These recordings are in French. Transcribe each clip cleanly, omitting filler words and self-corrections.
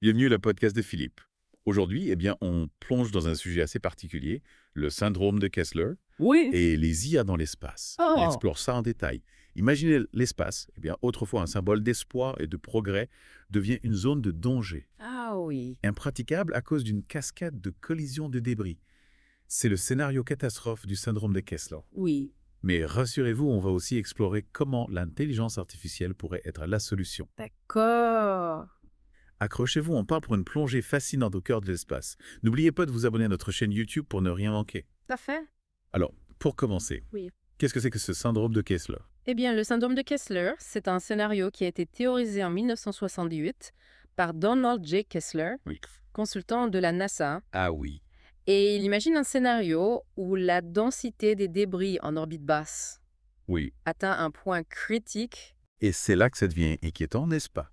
Bienvenue à la podcast de Philippe. Aujourd'hui, on plonge dans un sujet assez particulier, le syndrome de Kessler Oui. et les IA dans l'espace. On Oh! explore ça en détail. Imaginez l'espace, autrefois un symbole d'espoir et de progrès, devient une zone de danger, Ah oui. impraticable à cause d'une cascade de collisions de débris. C'est le scénario catastrophe du syndrome de Kessler. Oui. Mais rassurez-vous, on va aussi explorer comment l'intelligence artificielle pourrait être la solution. D'accord. Accrochez-vous, on part pour une plongée fascinante au cœur de l'espace. N'oubliez pas de vous abonner à notre chaîne YouTube pour ne rien manquer. Tout à fait. Alors, pour commencer, Oui. qu'est-ce que c'est que ce syndrome de Kessler? Eh bien, le syndrome de Kessler, c'est un scénario qui a été théorisé en 1968 par Donald J. Kessler, Oui. consultant de la NASA. Ah oui. Et il imagine un scénario où la densité des débris en orbite basse Oui. atteint un point critique. Et c'est là que ça devient inquiétant, n'est-ce pas?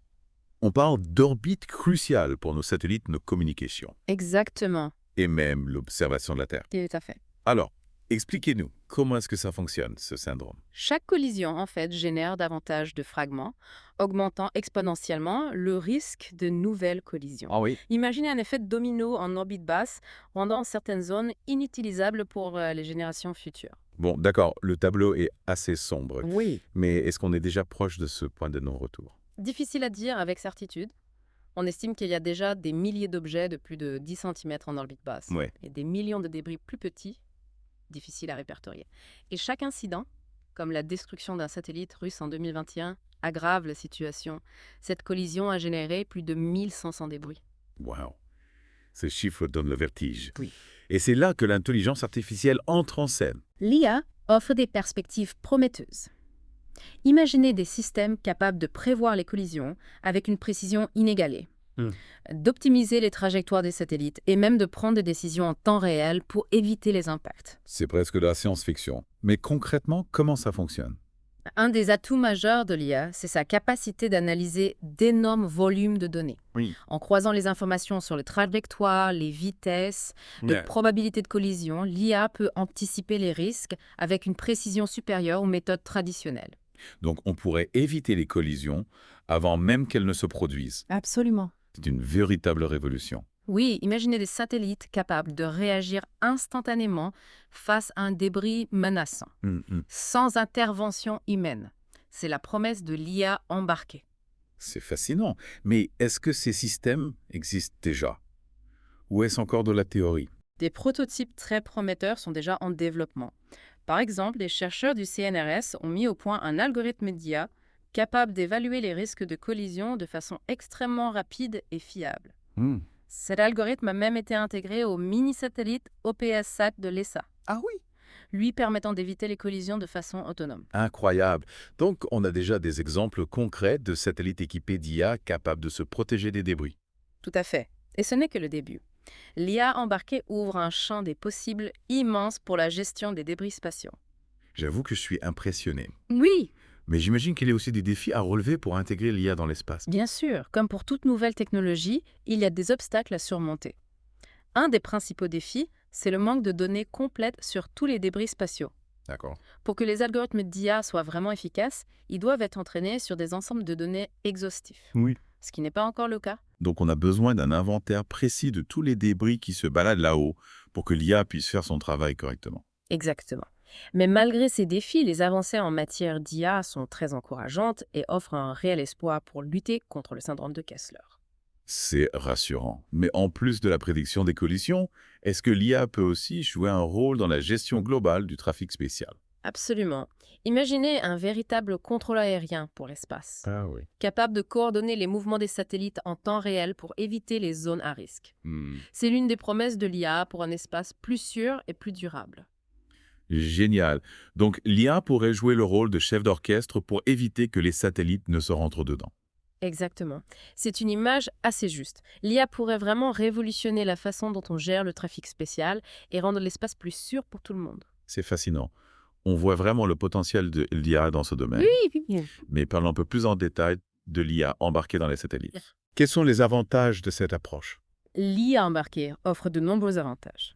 On parle d'orbite cruciale pour nos satellites, nos communications, Exactement. et même l'observation de la Terre. Tout à fait. Alors, expliquez-nous, comment est-ce que ça fonctionne, ce syndrome? Chaque collision, en fait, génère davantage de fragments, augmentant exponentiellement le risque de nouvelles collisions. Ah oui. Imaginez un effet de domino en orbite basse, rendant certaines zones inutilisables pour les générations futures. Bon, d'accord, le tableau est assez sombre, Oui. mais est-ce qu'on est déjà proche de ce point de non-retour? Difficile à dire avec certitude. On estime qu'il y a déjà des milliers d'objets de plus de 10 cm en orbite basse Ouais. et des millions de débris plus petits, difficiles à répertorier. Et chaque incident, comme la destruction d'un satellite russe en 2021, aggrave la situation. Cette collision a généré plus de 1500 débris. Wow. Ces chiffres donnent le vertige. Oui. Et c'est là que l'intelligence artificielle entre en scène. L'IA offre des perspectives prometteuses. Imaginez des systèmes capables de prévoir les collisions avec une précision inégalée, d'optimiser les trajectoires des satellites et même de prendre des décisions en temps réel pour éviter les impacts. C'est presque de la science-fiction. Mais concrètement, comment ça fonctionne? Un des atouts majeurs de l'IA, c'est sa capacité d'analyser d'énormes volumes de données. Oui. En croisant les informations sur les trajectoires, les vitesses, de probabilités de collision, l'IA peut anticiper les risques avec une précision supérieure aux méthodes traditionnelles. Donc on pourrait éviter les collisions avant même qu'elles ne se produisent. Absolument. C'est une véritable révolution. Oui, imaginez des satellites capables de réagir instantanément face à un débris menaçant, sans intervention humaine. C'est la promesse de l'IA embarquée. C'est fascinant. Mais est-ce que ces systèmes existent déjà? Ou est-ce encore de la théorie? Des prototypes très prometteurs sont déjà en développement. Par exemple, les chercheurs du CNRS ont mis au point un algorithme d'IA capable d'évaluer les risques de collision de façon extrêmement rapide et fiable. Cet algorithme a même été intégré au mini-satellite OPS-SAT de l'ESA, Ah oui. lui permettant d'éviter les collisions de façon autonome. Incroyable. Donc on a déjà des exemples concrets de satellites équipés d'IA capables de se protéger des débris. Tout à fait. Et ce n'est que le début. L'IA embarquée ouvre un champ des possibles immense pour la gestion des débris spatiaux. J'avoue que je suis impressionné. Oui, Mais j'imagine qu'il y a aussi des défis à relever pour intégrer l'IA dans l'espace. bien sûr, comme pour toute nouvelle technologie, il y a des obstacles à surmonter. Un des principaux défis, c'est le manque de données complètes sur tous les débris spatiaux. D'accord. Pour que les algorithmes d'IA soient vraiment efficaces, ils doivent être entraînés sur des ensembles de données exhaustifs, Oui. ce qui n'est pas encore le cas. Donc on a besoin d'un inventaire précis de tous les débris qui se baladent là-haut pour que l'IA puisse faire son travail correctement. Exactement. Mais malgré ces défis, les avancées en matière d'IA sont très encourageantes et offrent un réel espoir pour lutter contre le syndrome de Kessler. C'est rassurant. Mais en plus de la prédiction des collisions, est-ce que l'IA peut aussi jouer un rôle dans la gestion globale du trafic spatial? Absolument. Imaginez un véritable contrôle aérien pour l'espace, Ah oui. capable de coordonner les mouvements des satellites en temps réel pour éviter les zones à risque. C'est l'une des promesses de l'IA pour un espace plus sûr et plus durable. Génial. Donc l'IA pourrait jouer le rôle de chef d'orchestre pour éviter que les satellites ne se rentrent dedans. Exactement. C'est une image assez juste. L'IA pourrait vraiment révolutionner la façon dont on gère le trafic spatial et rendre l'espace plus sûr pour tout le monde. C'est fascinant. On voit vraiment le potentiel de l'IA dans ce domaine. Oui. Mais parlons un peu plus en détail de l'IA embarquée dans les satellites. Quels sont les avantages de cette approche? L'IA embarquée offre de nombreux avantages.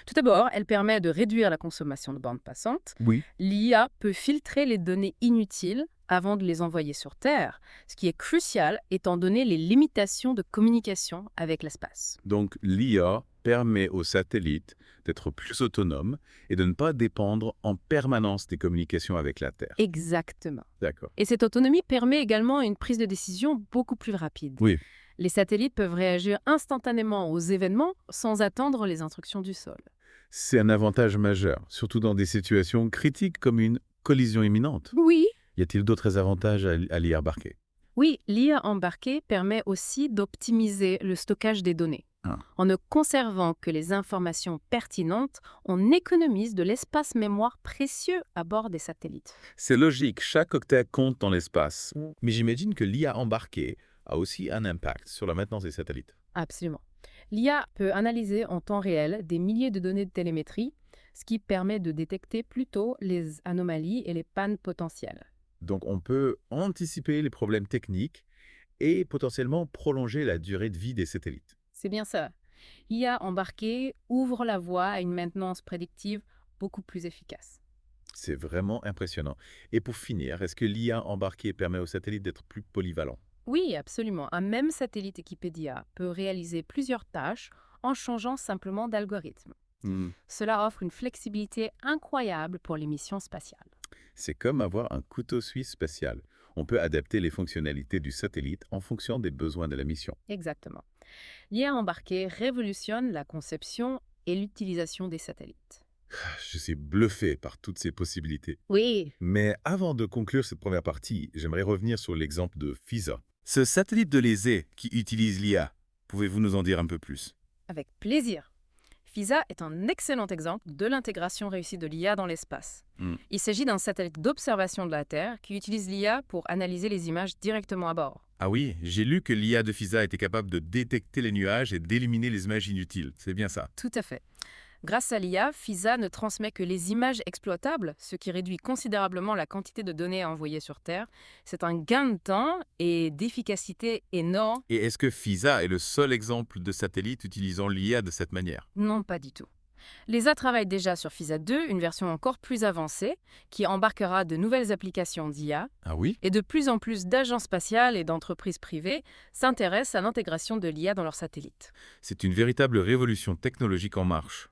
Tout d'abord, elle permet de réduire la consommation de bandes passantes. Oui. L'IA peut filtrer les données inutiles avant de les envoyer sur Terre, ce qui est crucial étant donné les limitations de communication avec l'espace. Donc l'IA permet aux satellites d'être plus autonomes et de ne pas dépendre en permanence des communications avec la Terre. Exactement. D'accord. Et cette autonomie permet également une prise de décision beaucoup plus rapide. Oui, Les satellites peuvent réagir instantanément aux événements sans attendre les instructions du sol. c'est un avantage majeur, surtout dans des situations critiques comme une collision imminente. Oui. Y a-t-il d'autres avantages à l'IA embarquée? Oui, l'IA embarquée permet aussi d'optimiser le stockage des données. Ah. En ne conservant que les informations pertinentes, on économise de l'espace mémoire précieux à bord des satellites. C'est logique, chaque octet compte dans l'espace. Mais j'imagine que l'IA embarquée a aussi un impact sur la maintenance des satellites. Absolument. L'IA peut analyser en temps réel des milliers de données de télémétrie, ce qui permet de détecter plus tôt les anomalies et les pannes potentielles. Donc on peut anticiper les problèmes techniques et potentiellement prolonger la durée de vie des satellites. C'est bien ça. L'IA embarquée ouvre la voie à une maintenance prédictive beaucoup plus efficace. C'est vraiment impressionnant. Et pour finir, est-ce que l'IA embarquée permet aux satellites d'être plus polyvalents? Oui, absolument. Un même satellite équipé d'IA peut réaliser plusieurs tâches en changeant simplement d'algorithme. Hmm. Cela offre une flexibilité incroyable pour les missions spatiales. C'est comme avoir un couteau suisse spatial. On peut adapter les fonctionnalités du satellite en fonction des besoins de la mission. Exactement. L'IA embarquée révolutionne la conception et l'utilisation des satellites. Je suis bluffé par toutes ces possibilités. Oui, Mais avant de conclure cette première partie, j'aimerais revenir sur l'exemple de FISA. Ce satellite de l'ESA qui utilise l'IA, pouvez-vous nous en dire un peu plus? avec plaisir. FISA est un excellent exemple de l'intégration réussie de l'IA dans l'espace. Hmm. Il s'agit d'un satellite d'observation de la Terre qui utilise l'IA pour analyser les images directement à bord. Ah oui, j'ai lu que l'IA de FISA était capable de détecter les nuages et d'éliminer les images inutiles. C'est bien ça. Tout à fait. Grâce à l'IA, FISA ne transmet que les images exploitables, ce qui réduit considérablement la quantité de données à envoyer sur Terre. C'est un gain de temps et d'efficacité énorme. Et est-ce que FISA est le seul exemple de satellite utilisant l'IA de cette manière? Non, pas du tout. L'ESA travaille déjà sur FISA 2, une version encore plus avancée, qui embarquera de nouvelles applications d'IA, Ah oui? et de plus en plus d'agences spatiales et d'entreprises privées s'intéressent à l'intégration de l'IA dans leurs satellites. C'est une véritable révolution technologique en marche.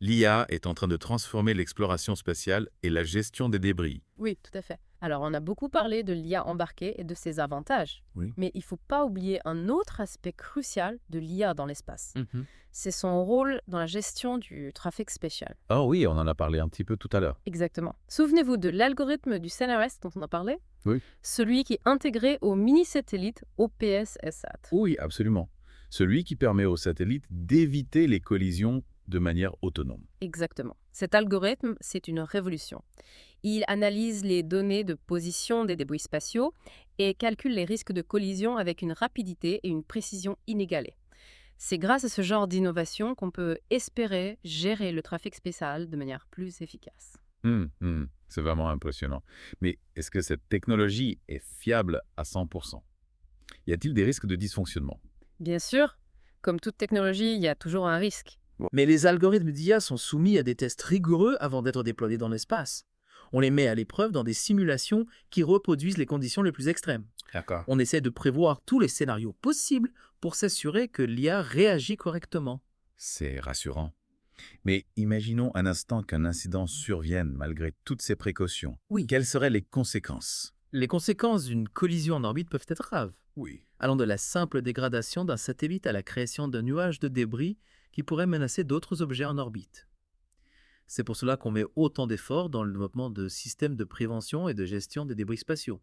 L'IA est en train de transformer l'exploration spatiale et la gestion des débris. Oui, tout à fait. Alors, on a beaucoup parlé de l'IA embarquée et de ses avantages. Oui. Mais il ne faut pas oublier un autre aspect crucial de l'IA dans l'espace. C'est son rôle dans la gestion du trafic spatial. Oh oui, on en a parlé un petit peu tout à l'heure. Exactement. Souvenez-vous de l'algorithme du CNRS dont on a parlé? Oui. Celui qui est intégré au mini-satellite OPS-SAT. Oui, absolument. Celui qui permet aux satellites d'éviter les collisions de manière autonome. Exactement. Cet algorithme, c'est une révolution. Il analyse les données de position des débris spatiaux et calcule les risques de collision avec une rapidité et une précision inégalées. C'est grâce à ce genre d'innovation qu'on peut espérer gérer le trafic spatial de manière plus efficace. C'est vraiment impressionnant. Mais est-ce que cette technologie est fiable à 100%? Y a-t-il des risques de dysfonctionnement? Bien sûr, comme toute technologie, il y a toujours un risque. Mais les algorithmes d'IA sont soumis à des tests rigoureux avant d'être déployés dans l'espace. On les met à l'épreuve dans des simulations qui reproduisent les conditions les plus extrêmes. D'accord. On essaie de prévoir tous les scénarios possibles pour s'assurer que l'IA réagit correctement. C'est rassurant. Mais imaginons un instant qu'un incident survienne malgré toutes ces précautions. Oui. Quelles seraient les conséquences? Les conséquences d'une collision en orbite peuvent être graves, Oui. allant de la simple dégradation d'un satellite à la création d'un nuage de débris qui pourrait menacer d'autres objets en orbite. C'est pour cela qu'on met autant d'efforts dans le développement de systèmes de prévention et de gestion des débris spatiaux.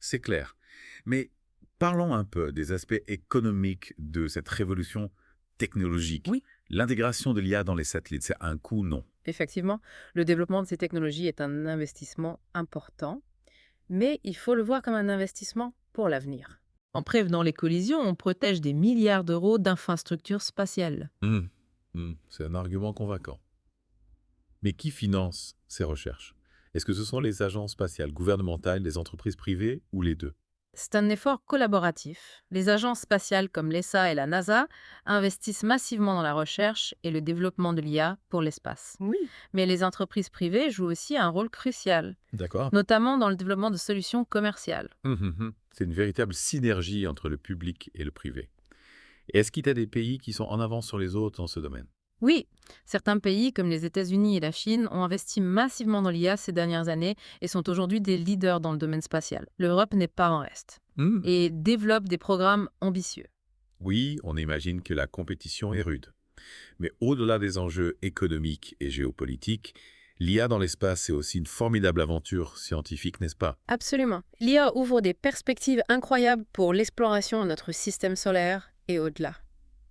C'est clair. Mais parlons un peu des aspects économiques de cette révolution technologique. Oui. L'intégration de l'IA dans les satellites, c'est un coût, non? Effectivement, le développement de ces technologies est un investissement important, mais il faut le voir comme un investissement pour l'avenir. En prévenant les collisions, on protège des milliards d'euros d'infrastructures spatiales. C'est un argument convaincant. Mais qui finance ces recherches? Est-ce que ce sont les agences spatiales gouvernementales, les entreprises privées ou les deux? C'est un effort collaboratif. Les agences spatiales comme l'ESA et la NASA investissent massivement dans la recherche et le développement de l'IA pour l'espace. Oui. Mais les entreprises privées jouent aussi un rôle crucial, D'accord. notamment dans le développement de solutions commerciales. C'est une véritable synergie entre le public et le privé. Et est-ce qu'il y a des pays qui sont en avance sur les autres dans ce domaine? Oui, certains pays comme les États-Unis et la Chine ont investi massivement dans l'IA ces dernières années et sont aujourd'hui des leaders dans le domaine spatial. L'Europe n'est pas en reste et développe des programmes ambitieux. Oui, on imagine que la compétition est rude. Mais au-delà des enjeux économiques et géopolitiques, l'IA dans l'espace, c'est aussi une formidable aventure scientifique, n'est-ce pas? Absolument. L'IA ouvre des perspectives incroyables pour l'exploration de notre système solaire et au-delà.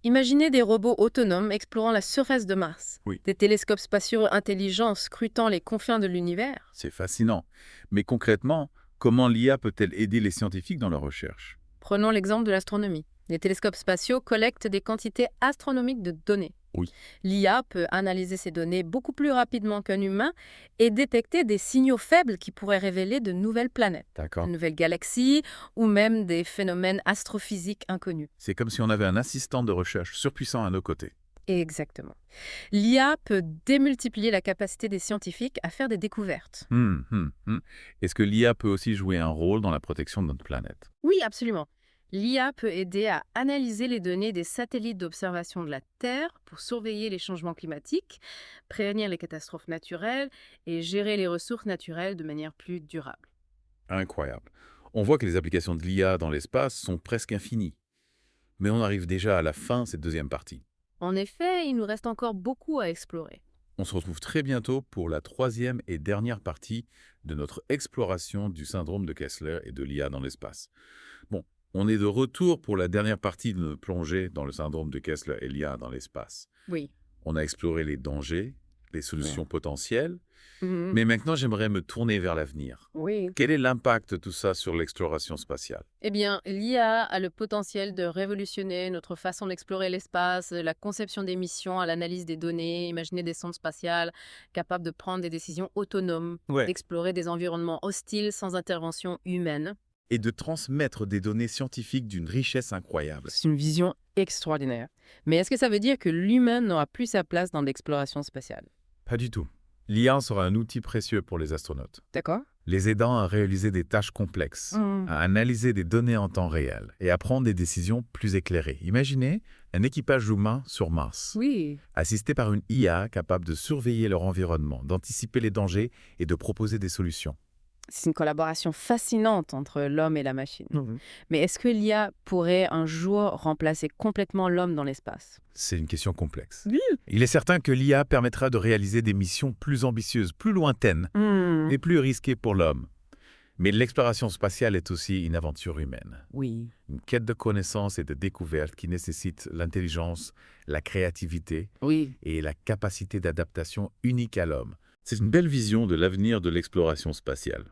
Imaginez des robots autonomes explorant la surface de Mars, Oui. des télescopes spatiaux intelligents scrutant les confins de l'univers. C'est fascinant. Mais concrètement, comment l'IA peut-elle aider les scientifiques dans leur recherche? Prenons l'exemple de l'astronomie. Les télescopes spatiaux collectent des quantités astronomiques de données. Oui. L'IA peut analyser ces données beaucoup plus rapidement qu'un humain et détecter des signaux faibles qui pourraient révéler de nouvelles planètes, D'accord. de nouvelles galaxies ou même des phénomènes astrophysiques inconnus. C'est comme si on avait un assistant de recherche surpuissant à nos côtés. Exactement. L'IA peut démultiplier la capacité des scientifiques à faire des découvertes. Est-ce que l'IA peut aussi jouer un rôle dans la protection de notre planète? Oui, absolument. L'IA peut aider à analyser les données des satellites d'observation de la Terre pour surveiller les changements climatiques, prévenir les catastrophes naturelles et gérer les ressources naturelles de manière plus durable. Incroyable. On voit que les applications de l'IA dans l'espace sont presque infinies. Mais on arrive déjà à la fin de cette deuxième partie. En effet, il nous reste encore beaucoup à explorer. On se retrouve très bientôt pour la troisième et dernière partie de notre exploration du syndrome de Kessler et de l'IA dans l'espace. Bon, on est de retour pour la dernière partie de notre plongée dans le syndrome de Kessler et l'IA dans l'espace. Oui. On a exploré les dangers, les solutions potentielles, Mhm. mais maintenant j'aimerais me tourner vers l'avenir. Oui. Quel est l'impact de tout ça sur l'exploration spatiale? Eh bien, l'IA a le potentiel de révolutionner notre façon d'explorer l'espace, la conception des missions, à l'analyse des données, imaginer des sondes spatiales capables de prendre des décisions autonomes, d'explorer des environnements hostiles sans intervention humaine. Et de transmettre des données scientifiques d'une richesse incroyable. C'est une vision extraordinaire. Mais est-ce que ça veut dire que l'humain n'aura plus sa place dans l'exploration spatiale? Pas du tout. L'IA sera un outil précieux pour les astronautes, D'accord. les aidant à réaliser des tâches complexes, à analyser des données en temps réel et à prendre des décisions plus éclairées. Imaginez un équipage humain sur Mars, Oui. assisté par une IA capable de surveiller leur environnement, d'anticiper les dangers et de proposer des solutions. C'est une collaboration fascinante entre l'homme et la machine. Mais est-ce que l'IA pourrait un jour remplacer complètement l'homme dans l'espace? C'est une question complexe. Il est certain que l'IA permettra de réaliser des missions plus ambitieuses, plus lointaines et plus risquées pour l'homme. Mais l'exploration spatiale est aussi une aventure humaine. Oui. Une quête de connaissances et de découvertes qui nécessite l'intelligence, la créativité Oui. et la capacité d'adaptation unique à l'homme. C'est une belle vision de l'avenir de l'exploration spatiale.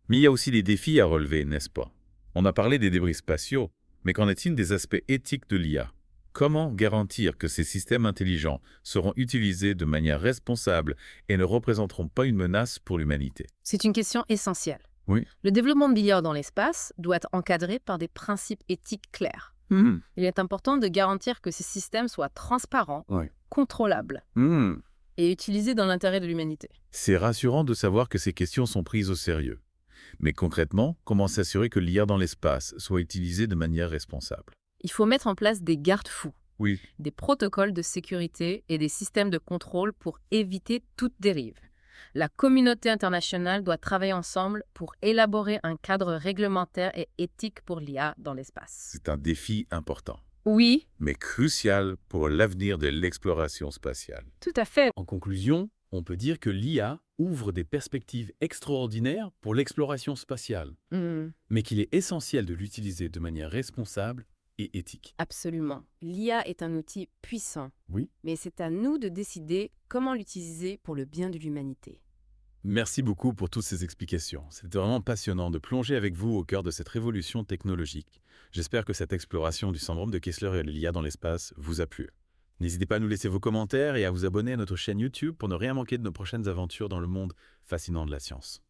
Mais il y a aussi des défis à relever, n'est-ce pas? On a parlé des débris spatiaux, mais qu'en est-il des aspects éthiques de l'IA? Comment garantir que ces systèmes intelligents seront utilisés de manière responsable et ne représenteront pas une menace pour l'humanité? C'est une question essentielle. Oui. Le développement de l'IA dans l'espace doit être encadré par des principes éthiques clairs. Il est important de garantir que ces systèmes soient transparents, contrôlables et utilisés dans l'intérêt de l'humanité. C'est rassurant de savoir que ces questions sont prises au sérieux. Mais concrètement, comment s'assurer que l'IA dans l'espace soit utilisée de manière responsable? Il faut mettre en place des garde-fous, Oui. des protocoles de sécurité et des systèmes de contrôle pour éviter toute dérive. La communauté internationale doit travailler ensemble pour élaborer un cadre réglementaire et éthique pour l'IA dans l'espace. C'est un défi important, Oui, mais crucial pour l'avenir de l'exploration spatiale. tout à fait. En conclusion, on peut dire que l'IA ouvre des perspectives extraordinaires pour l'exploration spatiale, mais qu'il est essentiel de l'utiliser de manière responsable et éthique. Absolument. L'IA est un outil puissant. Oui. Mais c'est à nous de décider comment l'utiliser pour le bien de l'humanité. Merci beaucoup pour toutes ces explications. C'était vraiment passionnant de plonger avec vous au cœur de cette révolution technologique. J'espère que cette exploration du syndrome de Kessler et de l'IA dans l'espace vous a plu. N'hésitez pas à nous laisser vos commentaires et à vous abonner à notre chaîne YouTube pour ne rien manquer de nos prochaines aventures dans le monde fascinant de la science.